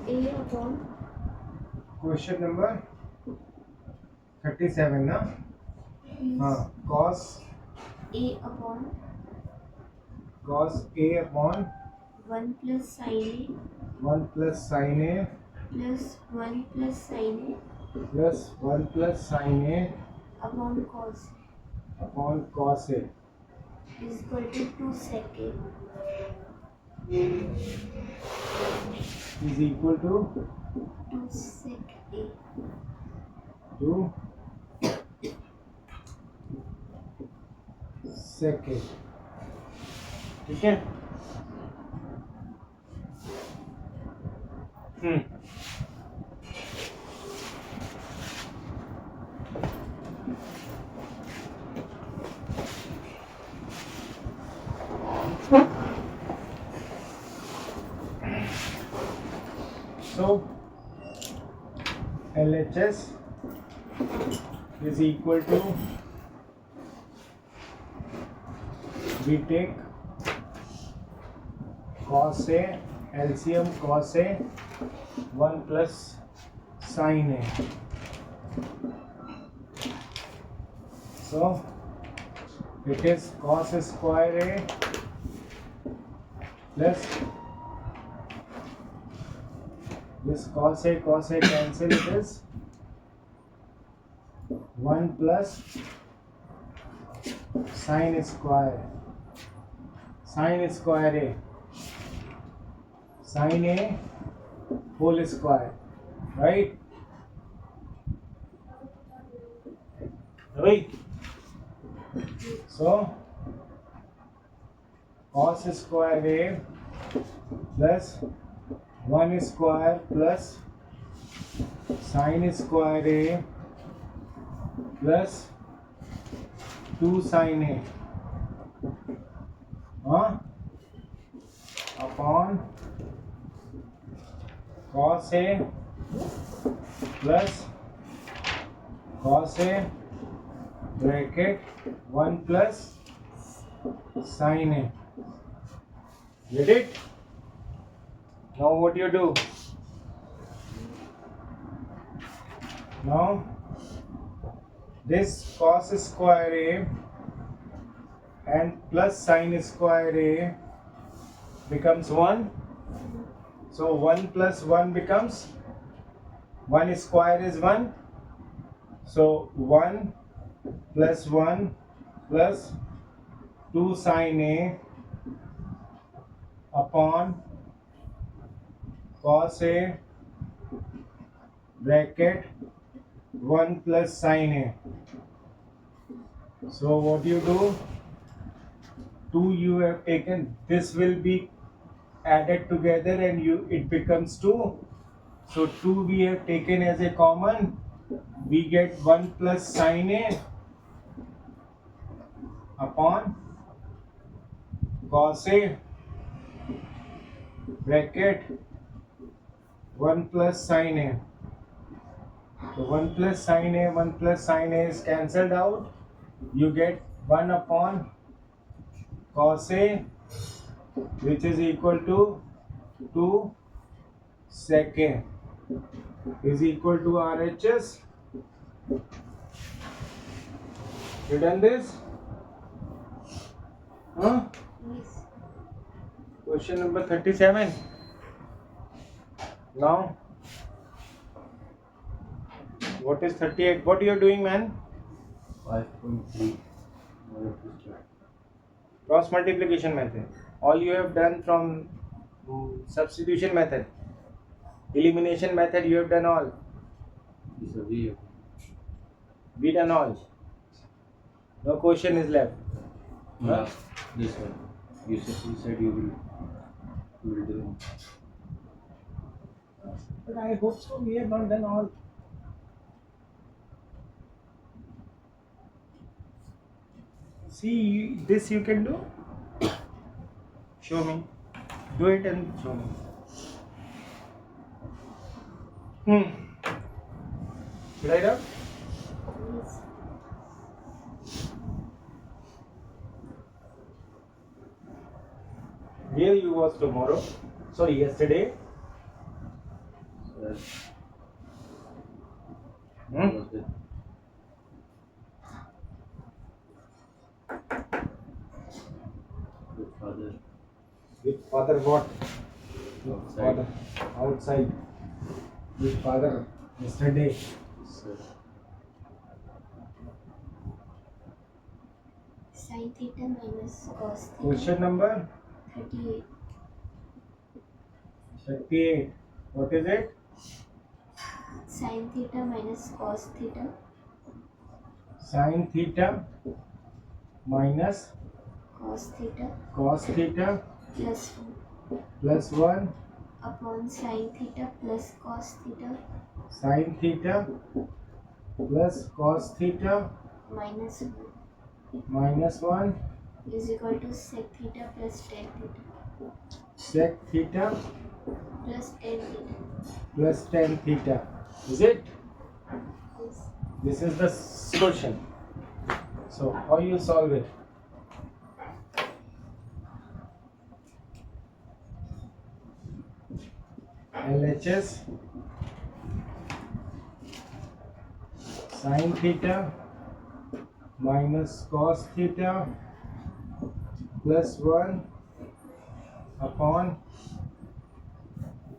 A upon Question number 37 ना. हाँ, cos A upon A upon 1 plus sin 1 plus sin A A plus 1 plus sin plus 1 plus sin A A upon cos A is equal to 2 sec A is equal to 2 sec A 2 sec A. ठीक है. So LHS is equal to, we take cos A, LCM cos A 1 plus sin A. So it is cos square A plus this cos A cancel, it is 1 plus sin square A sin A whole square, right? So cos square A plus 1 square plus sin square A plus 2 sin A upon cos A plus cos A bracket 1 plus sin A. Get it? Now what you do? Now this cos square A and plus sin square A becomes 1. So 1 plus 1 becomes 1 square is 1. So 1 plus 1 plus 2 sin A upon cos A bracket 1 plus sin A. So what you do? 2 you have taken, this will be added together and it becomes 2. So 2 we have taken as a common. We get 1 plus sin A upon cos A bracket 1 plus sin A. So 1 plus sin A is cancelled out. You get 1 upon cos A, which is equal to 2 sec A is equal to RHS. You done this? Yes. Question number 37. Now what is 38? What you are doing, man? 5.3. Cross multiplication method. All you have done from substitution method, elimination method, you have done all. This is V. We done all. No question is left. Yeah, this one. You said you will do. But I hope so. We have not done all. See, this you can do. Show me. Do it and show me. Right up? Yes. Where you was tomorrow? Sorry, yesterday. father. Hmm? Was with father With father what? outside. Father outside. With father yesterday. Sir. Sin theta minus cos theta. Question number 38. 38. What is it? Sin theta minus cos theta Sin theta minus cos theta cos theta plus plus 1 upon sin theta plus cos theta sin theta plus cos theta minus 1 minus 1 is equal to sec theta plus tan theta sec theta plus tan theta. plus tan theta. Is it? Yes. This is the question. So how you solve it? LHS sin theta minus cos theta plus 1 upon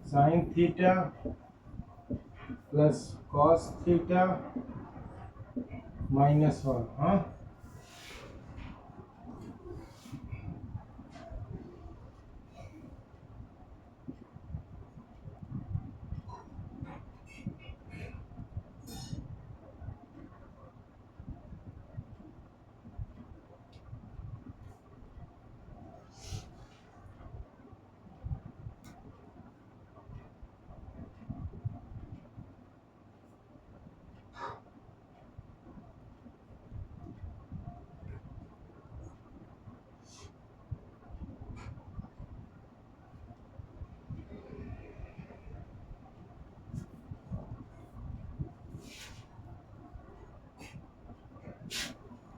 sin theta plus cos theta minus 1. Huh?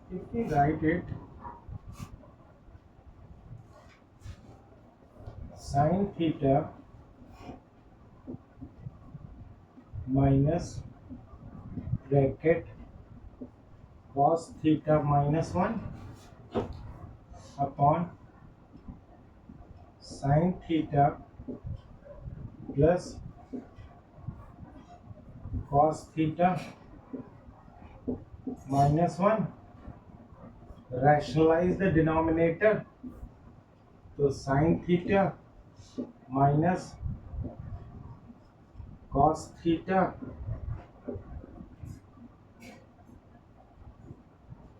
If we write it sin theta minus bracket cos theta minus 1 upon sin theta plus cos theta minus 1. Rationalize the denominator. So sin theta minus cos theta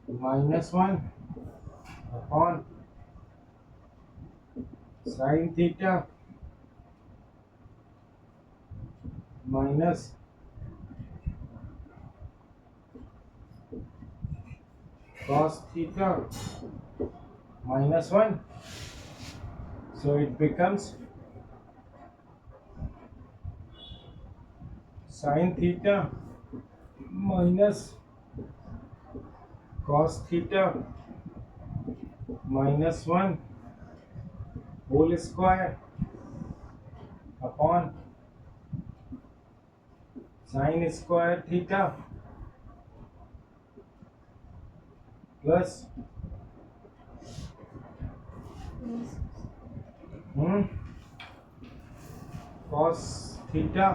minus 1 upon sin theta minus cos theta minus 1. So it becomes sin theta minus cos theta minus 1 whole square upon sin square theta plus Yes. cos theta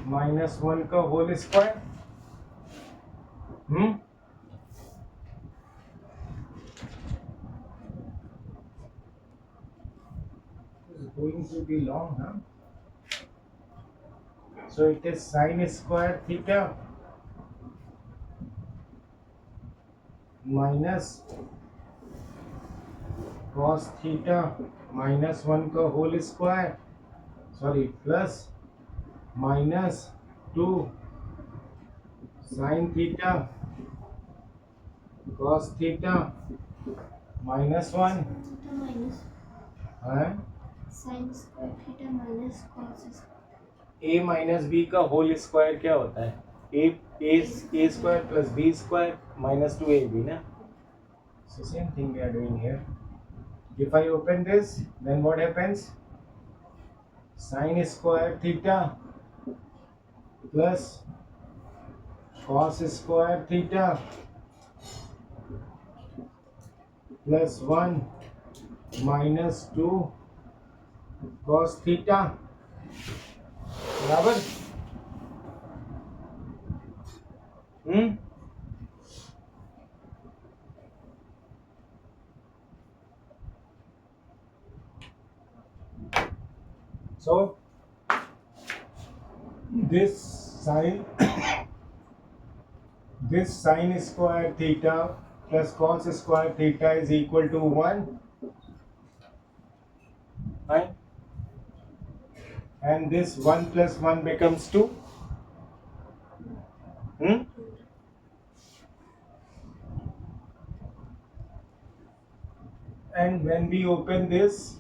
minus 1 का whole square. It's going to be long, huh? So it is sin square theta minus cos theta minus 1 का whole square, sorry, plus minus 2 sin theta cos theta minus 1. Theta minus हाँ? sin square theta minus cos square. a minus B का whole square क्या होता है? a square plus b square minus 2ab ना? So same thing we are doing here. If I open this, then what happens? Sin square theta plus cos square theta plus 1 minus 2 cos theta बराबर so this sine this sine square theta plus cos square theta is equal to 1, right? And this 1 plus 1 becomes 2. And when we open this,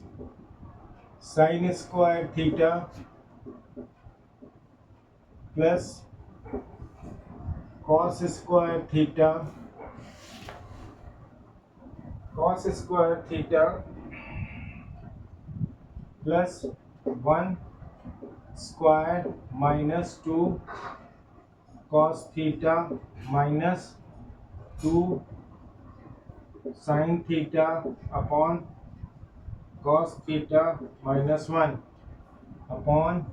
sine square theta plus cos square theta plus 1 square minus 2 cos theta minus 2 sin theta upon cos theta minus 1 upon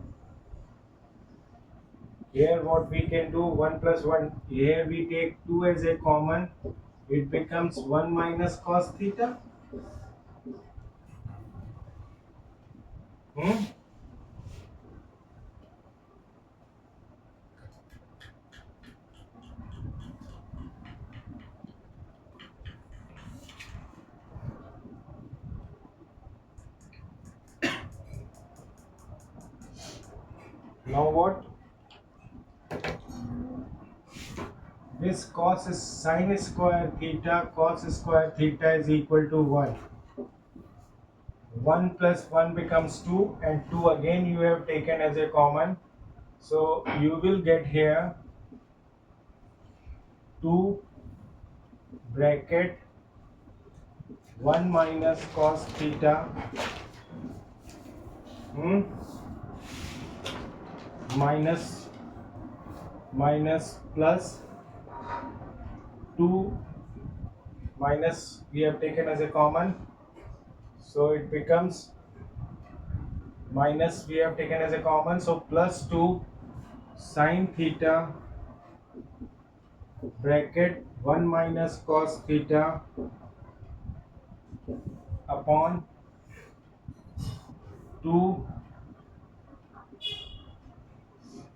here what we can do 1 plus 1 here we take 2 as a common, it becomes 1 minus cos theta. Now what? This cos is sine square theta cos square theta is equal to 1. 1 plus 1 becomes 2 and 2 again you have taken as a common. So you will get here 2 bracket 1 minus cos theta minus plus 2 minus we have taken as a common, so it becomes minus we have taken as a common, so plus 2 sin theta bracket 1 minus cos theta upon 2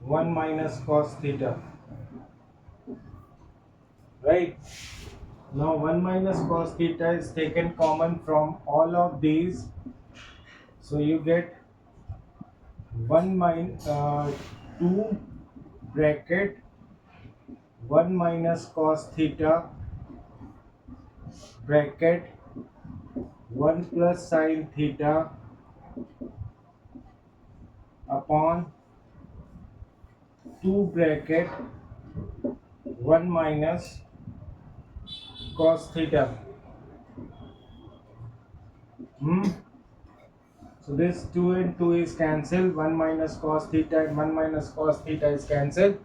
1 minus cos theta, right? Now 1 minus cos theta is taken common from all of these, so you get 2 bracket 1 minus cos theta bracket 1 plus sin theta upon 2 bracket 1 minus cos theta. So this 2 and 2 is cancelled, 1 minus cos theta and 1 minus cos theta is cancelled.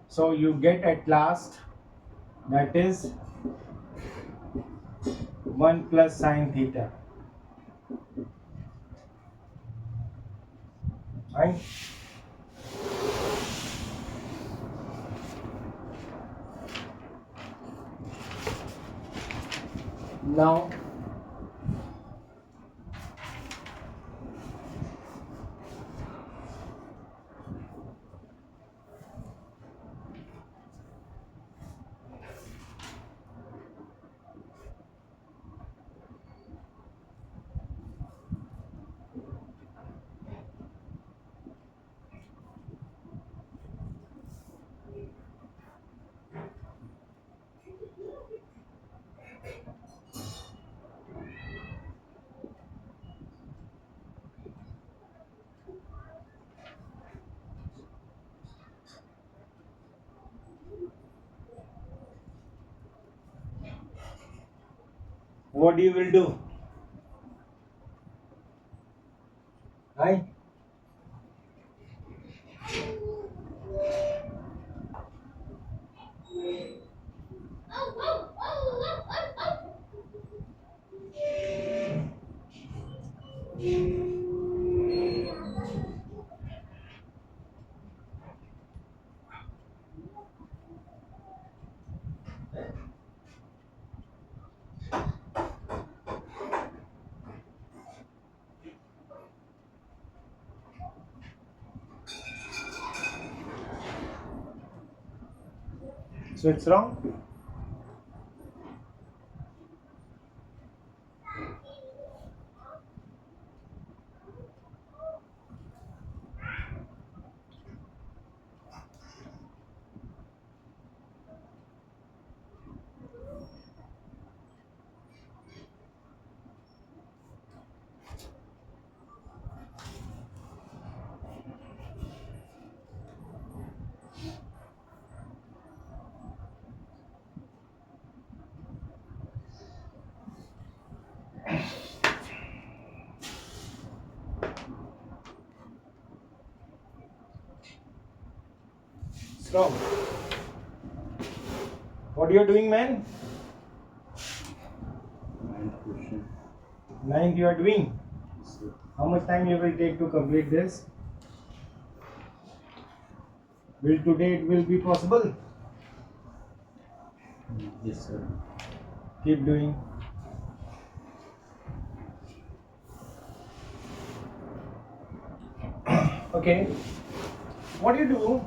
So you get at last that is 1 plus sin theta. Right? Now what you will do? Right? So it's wrong. It's wrong. What you are doing, man? Ninth question. Ninth you are doing. Yes, sir. How much time you will take to complete this? Will today it will be possible? Yes, sir. Keep doing. Okay. What do you do?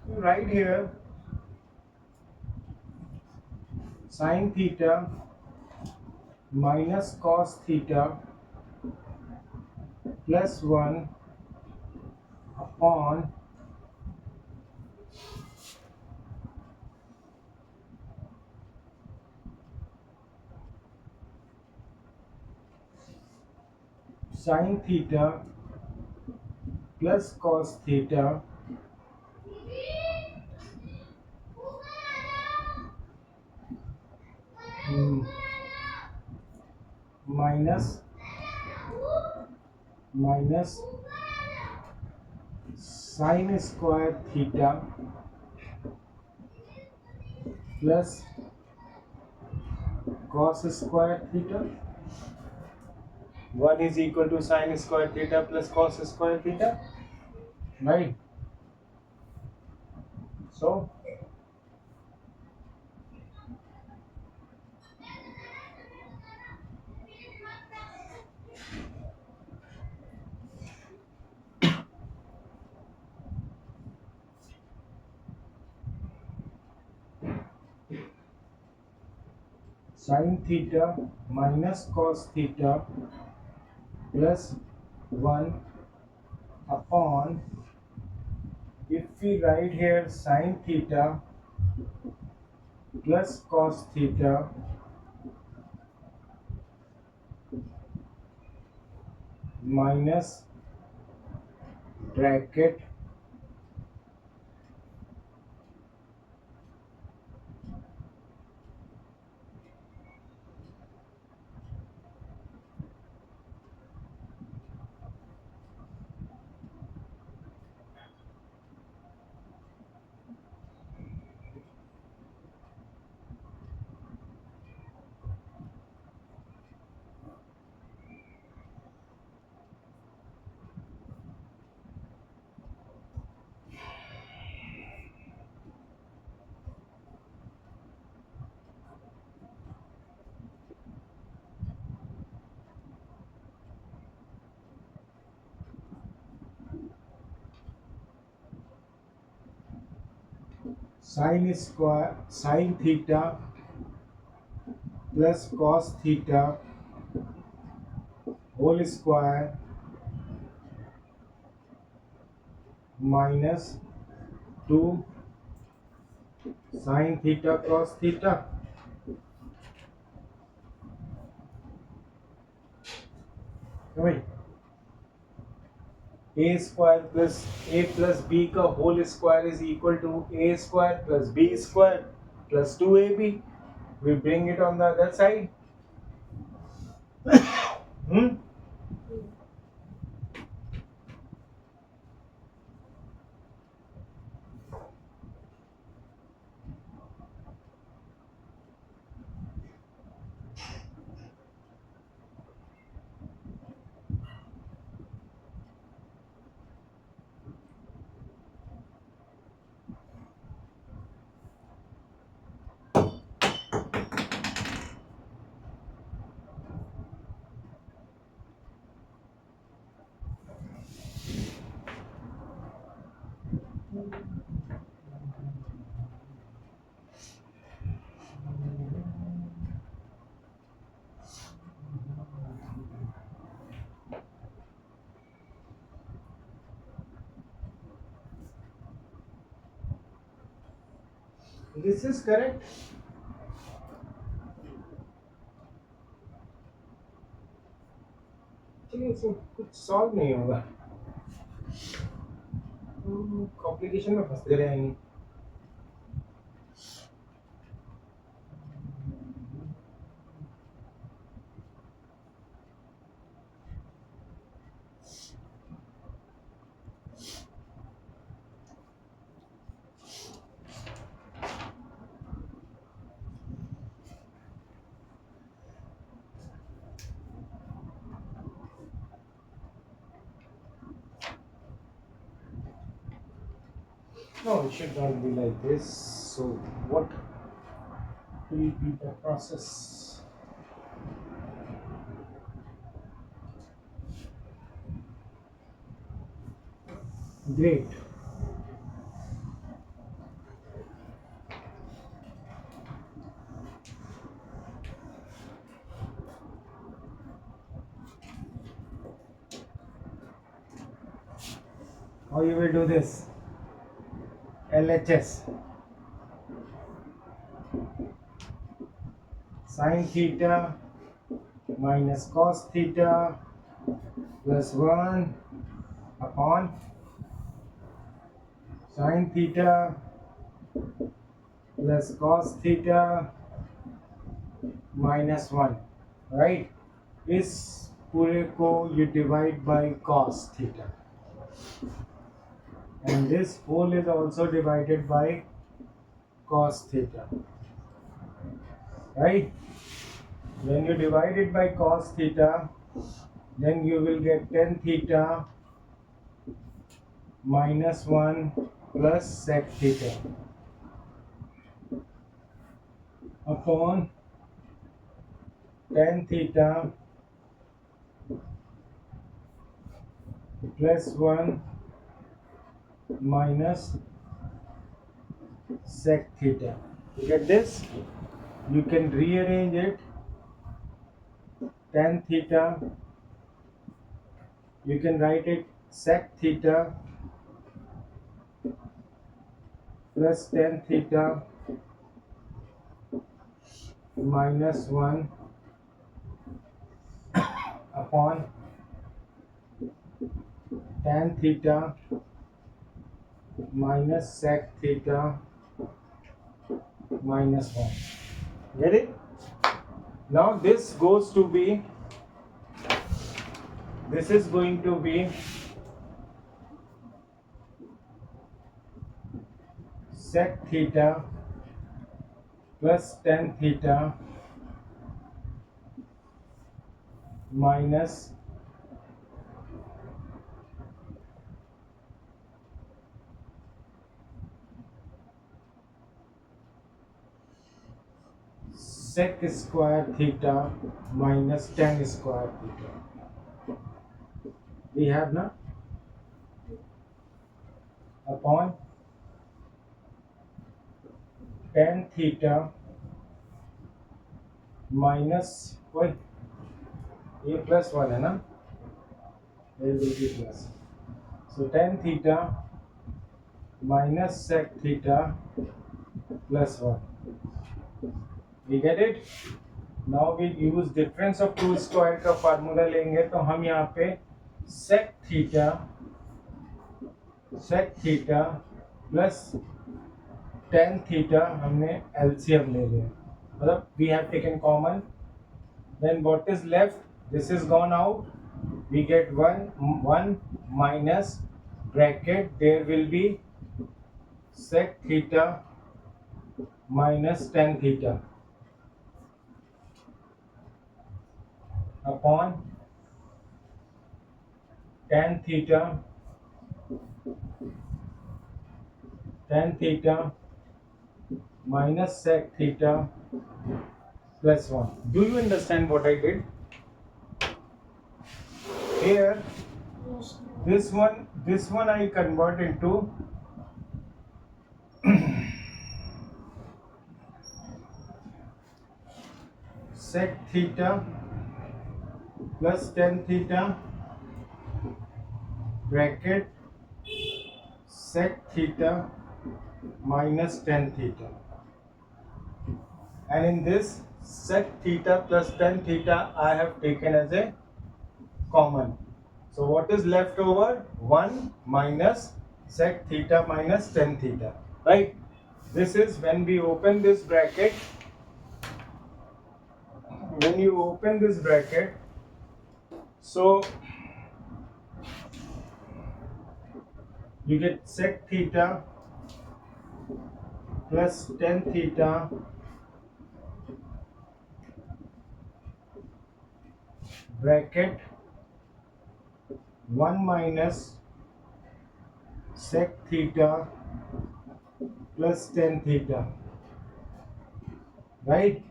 You write here sin theta minus cos theta plus 1 upon sin theta plus cos theta mm, minus sin square theta plus cos square theta. 1 is equal to sin square theta plus cos square theta, right? So sin theta minus cos theta plus 1 upon, if we write here sin theta plus cos theta minus bracket sin theta plus cos theta whole square minus 2 sin theta cos theta. Wait, a square plus a plus b का whole square is equal to a square plus b square plus 2ab. We bring it on the other side. Hmm? This is correct. चलिए इसमें कुछ solve नहीं होगा, complication में फंसते रहेंगे. No, it should not be like this. So what will be the process? Great. How you will do this? LHS. Sin theta minus cos theta plus 1 upon sin theta plus cos theta minus 1, right? इस पूरे को you divide by cos theta, and this whole is also divided by cos theta, right? When you divide it by cos theta, then you will get tan theta minus 1 plus sec theta upon tan theta plus 1 minus sec theta. You get this? You can rearrange it. Tan theta, you can write it sec theta plus tan theta minus 1 upon tan theta minus sec theta minus 1. Get it? Now this goes to be, this is going to be sec theta plus tan theta minus sec square theta minus tan square theta. We have now upon tan theta minus, ये plus 1 है ना, ये will be plus. So tan theta minus sec theta plus 1. We get it? Now we use difference of two square का formula लेंगे, तो हम यहाँ पे sec theta plus tan theta हमने LCM ले लिया, मतलब we have taken common. Then what is left? This is gone out. We get 1 minus bracket. There will be sec theta minus tan theta upon tan theta minus sec theta plus 1. Do you understand what I did? Here, Yes. this one I convert into sec theta plus tan theta bracket sec theta minus tan theta. and in this sec theta plus tan theta I have taken as a common. So what is left over? 1 minus sec theta minus tan theta, right? This is when we open this bracket. When you open this bracket, so you get sec theta plus tan theta bracket 1 minus sec theta plus tan theta, right,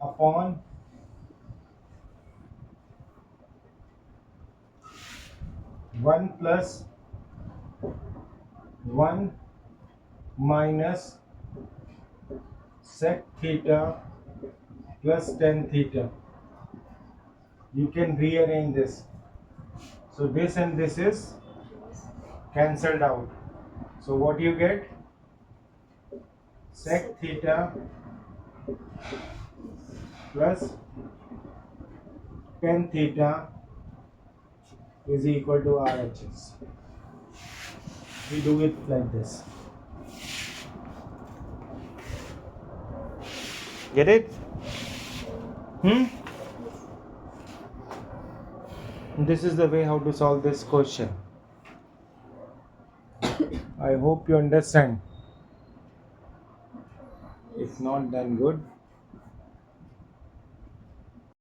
upon 1 plus 1 minus sec theta plus tan theta. You can rearrange this. So this and this is cancelled out. So what you get? Sec theta plus tan theta is equal to RHS. We do it like this. Get it? This is the way how to solve this question. I hope you understand. If not, then good.